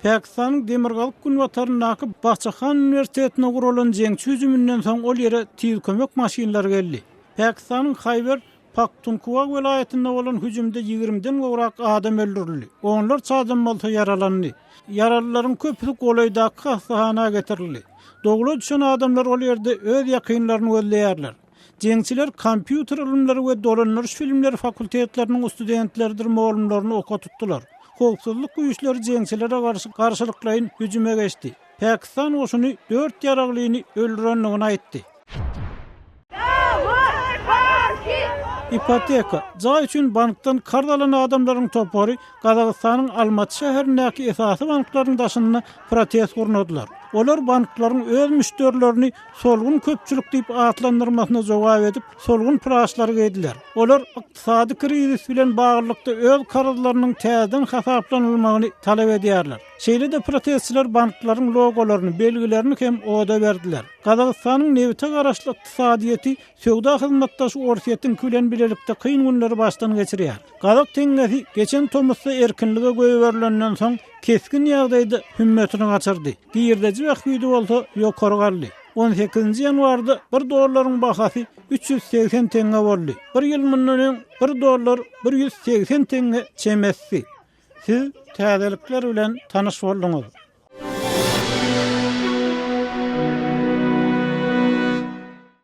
Pakistan'ın Demirgalyk Günbataryndaky Bahçakhan Üniversitetine gurulan jeňçi hüjümünden soň ol ýere tiz kömek maşinalary geldi. Pakistan'ın Khyber Pakhtunkhwa welaýetinde bolan hüjümde 20-den gowrak adam öldürildi. Onlar çadan bolsa yaralandy. Yaralılaryň köpüsi golaýdaky hastahanaga getirildi. Dogula düşen adamlar ol ýerde öz ýakynlaryny gözleýärler. Jeňçiler kompýuter ilimleri we dolanýarys filmleri fakultetleriniň studentleridir molumlaryny okutdylar. Howpsuzlyk güýçleri jeňçilere garşylyklaýyn hüjüme geçdi. Pakistan oşuny 4 ýaraglyny öldürenligini aýtdy. Ipoteka jay üçin bankdan kardalan adamlaryň topary Gazagystanyň Almaty şäherindäki esasy banklaryň daşynyna protest gurnadylar. Olar banklaryň öz müşterilerini solgun köpçülik diýip atlandyrmasyna jogap edip, solgun praşlary ediler. Olar ykdysady krizis bilen baglykda öz kararlarynyň täzeden hasaplanylmagyny talap edýärler. Şeýle-de protestçiler banklaryň logolaryny, belgilerini hem oda berdiler. Gazagystanyň nebite garaşly ykdysadyety söwda hyzmatdaşy orsiýetiň külen bilelikde kyn günleri başdan geçirýär. Gazak teňňesi geçen Tomusda erkinlige göýe berilenden soň keskin ýagdaýda hümmetini gaçyrdy. Giýirdeji wagtda bolsa ýokary galdy. 18-nji ýanwarda $1 bahasy 380 teňe boldy. Bir ýyl mundan $1 180 teňe çemesdi. Siz täzelikler bilen tanyş boldunuz.